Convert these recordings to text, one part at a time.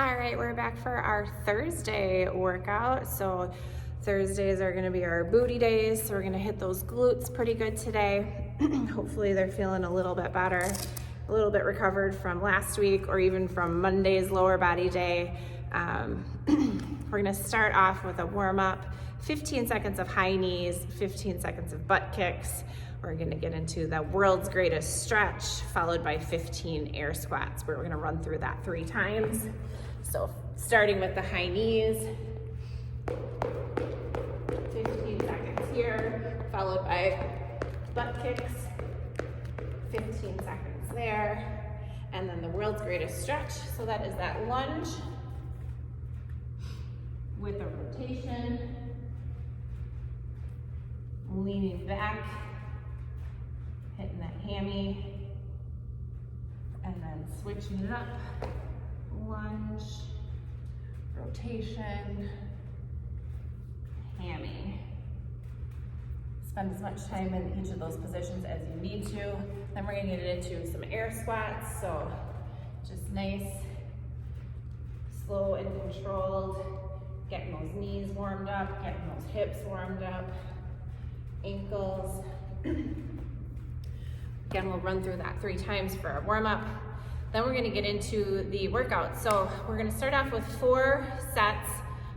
All right, we're back for our Thursday workout. So Thursdays are gonna be our booty days. So we're gonna hit those glutes pretty good today. Hopefully they're feeling a little bit better, a little bit recovered from last week or even from Monday's lower body day. We're gonna start off with a warm up, 15 seconds of high knees, 15 seconds of butt kicks. We're gonna get into the world's greatest stretch, followed by 15 air squats, where we're gonna run through that 3 times. So starting with the high knees, 15 seconds here, followed by butt kicks, 15 seconds there, and then the world's greatest stretch. So that is that lunge with a rotation, leaning back, hitting that hammy, and then switching it up. Lunge, rotation, hammy. Spend as much time in each of those positions as you need to. Then we're gonna get into some air squats. So just nice, slow and controlled, getting those knees warmed up, getting those hips warmed up, ankles. Again, we'll run through that 3 times for our warm up. Then we're gonna get into the workout. So we're gonna start off with 4 sets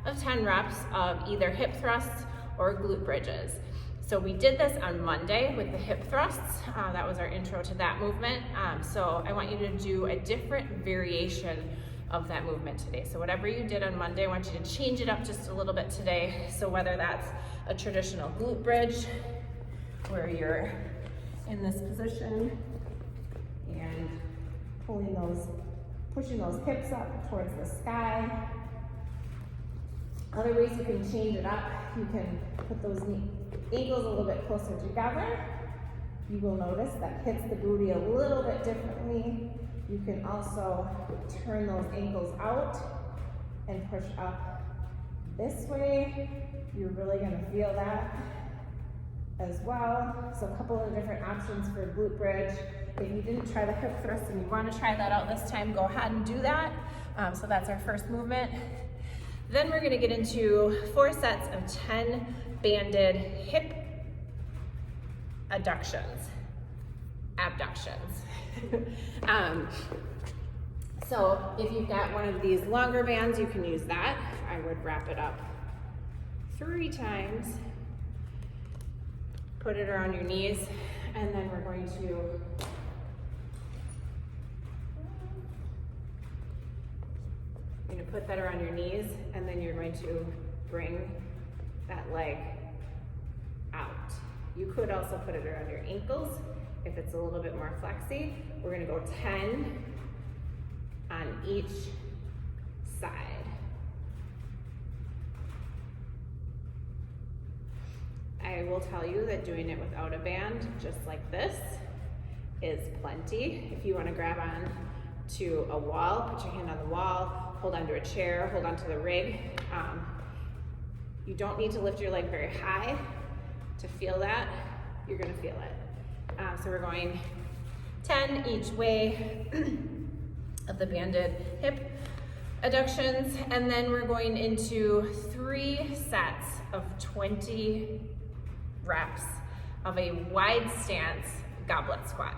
of 10 reps of either hip thrusts or glute bridges. So we did this on Monday with the hip thrusts. That was our intro to that movement. So I want you to do a different variation of that movement today. So whatever you did on Monday, I want you to change it up just a little bit today. So whether that's a traditional glute bridge, where you're in this position and pushing those hips up towards the sky. Other ways you can change it up, you can put those ankles a little bit closer together. You will notice that hits the booty a little bit differently. You can also turn those ankles out and push up this way. You're really gonna feel that as well. So a couple of different options for glute bridge. If you didn't try the hip thrust and you want to try that out this time, go ahead and do that. So that's our first movement. Then we're going to get into 4 sets of 10 banded hip abductions. So if you've got one of these longer bands, you can use that. I would wrap it up 3 times. Put it around your knees, and then we're going to put that around your knees, and then you're going to bring that leg out. You could also put it around your ankles if it's a little bit more flexy. We're gonna go 10 on each side. I will tell you that doing it without a band, just like this, is plenty. If you want to grab on to a wall, put your hand on the wall, hold onto a chair, hold onto the rig. You don't need to lift your leg very high to feel that. You're going to feel it. So we're going 10 each way of the banded hip adductions, and then we're going into 3 sets of 20 reps of a wide stance goblet squat.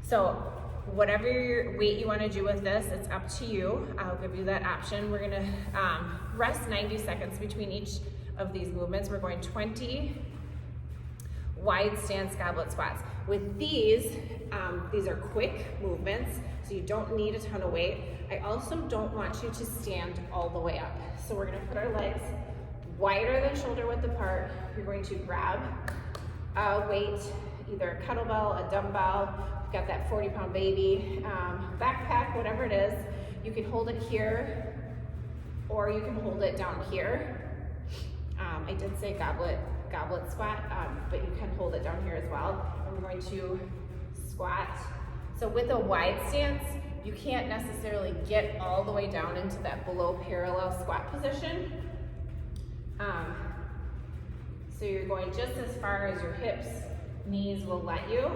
So whatever your weight you want to do with this, it's up to you. I'll give you that option. We're gonna rest 90 seconds between each of these movements. We're going 20 wide stance goblet squats. With these are quick movements, so you don't need a ton of weight. I also don't want you to stand all the way up. So we're gonna put our legs wider than shoulder width apart. You're going to grab a weight, either a kettlebell, a dumbbell. You've got that 40-pound baby, backpack, whatever it is. You can hold it here, or you can hold it down here. I did say goblet squat, but you can hold it down here as well. And we're going to squat. So with a wide stance, you can't necessarily get all the way down into that below parallel squat position. So you're going just as far as your hips, knees will let you.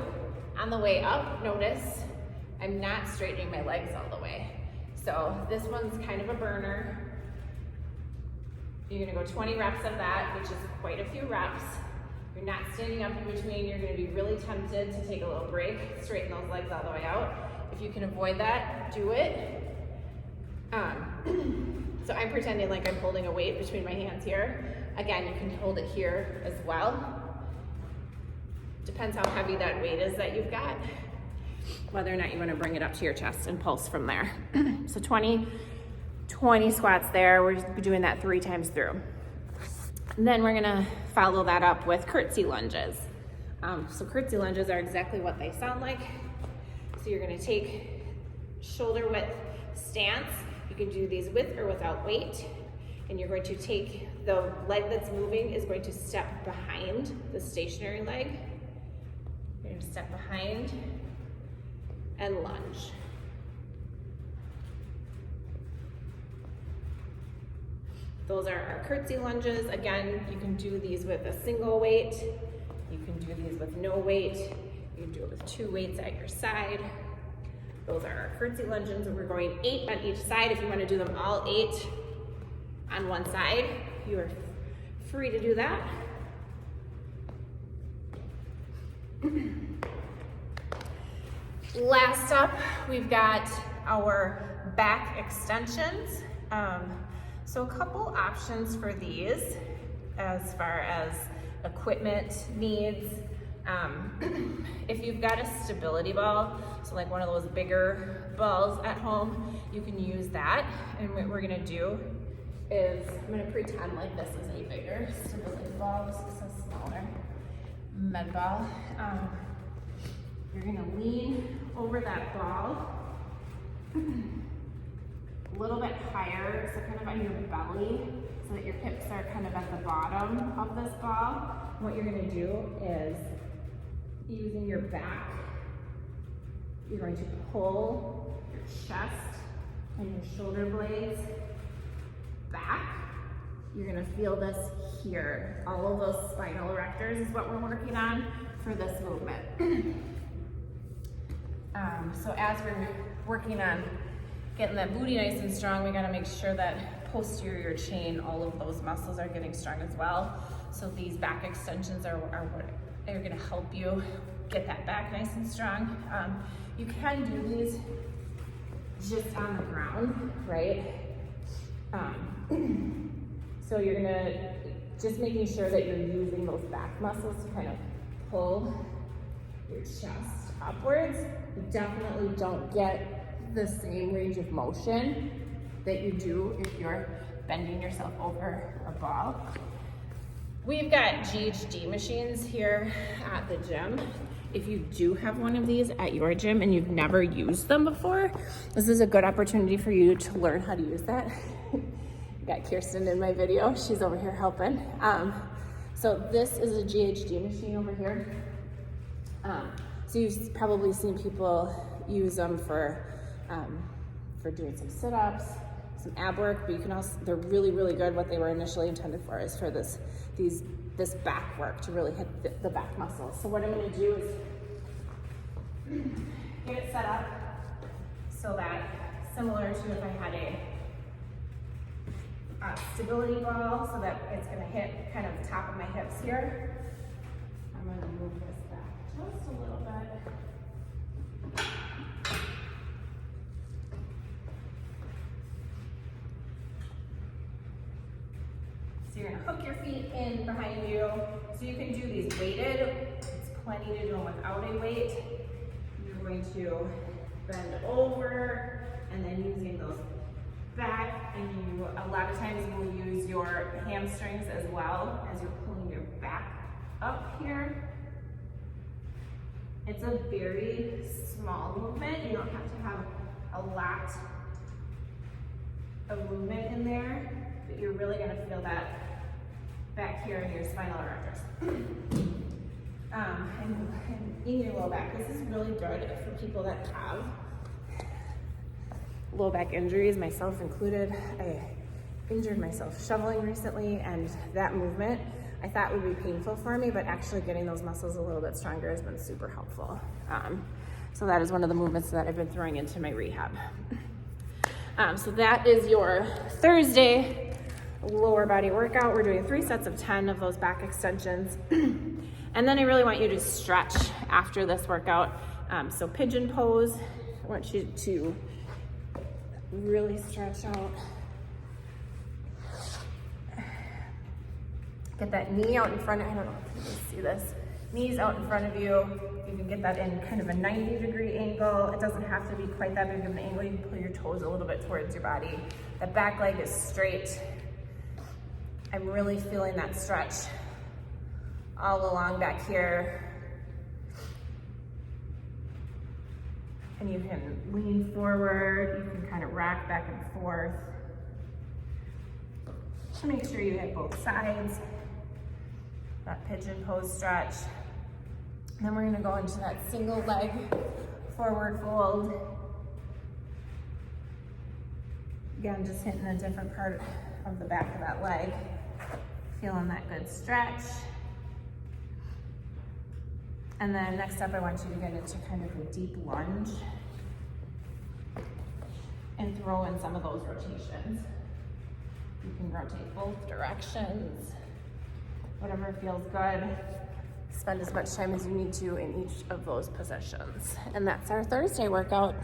On the way up, notice I'm not straightening my legs all the way. So this one's kind of a burner. You're gonna go 20 reps of that, which is quite a few reps. You're not standing up in between. You're gonna be really tempted to take a little break, straighten those legs all the way out. If you can avoid that, do it. So I'm pretending like I'm holding a weight between my hands here. Again, you can hold it here as well. Depends how heavy that weight is that you've got, whether or not you want to bring it up to your chest and pulse from there. So 20 squats there. We're just doing that 3 times through. And then we're gonna follow that up with curtsy lunges. So curtsy lunges are exactly what they sound like. So you're gonna take shoulder width stance. You can do these with or without weight. And you're going to take the leg that's moving is going to step behind the stationary leg. You're gonna step behind and lunge. Those are our curtsy lunges. Again, you can do these with a single weight. You can do these with no weight. You can do it with 2 weights at your side. Those are our curtsy lunges, and we're going 8 on each side. If you want to do them all 8 on one side, you are free to do that. Last up, we've got our back extensions. So a couple options for these as far as equipment needs. If you've got a stability ball, so like one of those bigger balls at home, you can use that. And what we're gonna do is, I'm gonna pretend like this is a bigger stability ball. This is a smaller med ball. You're gonna lean over that ball a little bit higher, so kind of on your belly, so that your hips are kind of at the bottom of this ball. What you're gonna do is, using your back, you're going to pull your chest and your shoulder blades back. You're gonna feel this here. All of those spinal erectors is what we're working on for this movement. So as we're working on getting that booty nice and strong, we gotta make sure that posterior chain, all of those muscles are getting strong as well. So these back extensions are what are gonna help you get that back nice and strong. You can do these just on the ground, right? So you're gonna, just making sure that you're using those back muscles to kind of pull your chest upwards. You definitely don't get the same range of motion that you do if you're bending yourself over a ball. We've got GHD machines here at the gym. If you do have one of these at your gym and you've never used them before, this is a good opportunity for you to learn how to use that. Got Kirsten in my video, she's over here helping. So this is a GHD machine over here. So you've probably seen people use them for doing some sit-ups, some ab work, but you can also, they're really, really good. What they were initially intended for is for this back work, to really hit the back muscles. So what I'm gonna do is get it set up so that, similar to if I had a stability ball, so that it's gonna hit kind of the top of my hips here. I'm gonna move this back just a little bit. So you're gonna hook your feet in behind you. So you can do these weighted. It's plenty to do them without a weight. You're going to bend over, and then using those back, and you, a lot of times you will use your hamstrings as well as you're pulling your back up here. It's a very small movement. You don't have to have a lot of movement in there, but you're really gonna feel that back here in your spinal erectors. And in your low back. This is really good for people that have low back injuries, myself included. I injured myself shoveling recently, and that movement I thought would be painful for me, but actually getting those muscles a little bit stronger has been super helpful. So that is one of the movements that I've been throwing into my rehab. So that is your Thursday lower body workout. We're doing 3 sets of 10 of those back extensions. And then I really want you to stretch after this workout. So pigeon pose, I want you to really stretch out. Get that knee out in front of, I don't know if you can see this. Knees out in front of you. You can get that in kind of a 90-degree angle. It doesn't have to be quite that big of an angle. You can pull your toes a little bit towards your body. The back leg is straight. I'm really feeling that stretch all along back here. And you can lean forward. You can kind of rock back and forth. So make sure you hit both sides. That pigeon pose stretch. And then we're gonna go into that single leg forward fold. Again, just hitting a different part of the back of that leg. Feeling that good stretch. And then next up, I want you to get into kind of a deep lunge and throw in some of those rotations. You can rotate both directions, whatever feels good. Spend as much time as you need to in each of those positions. And that's our Thursday workout.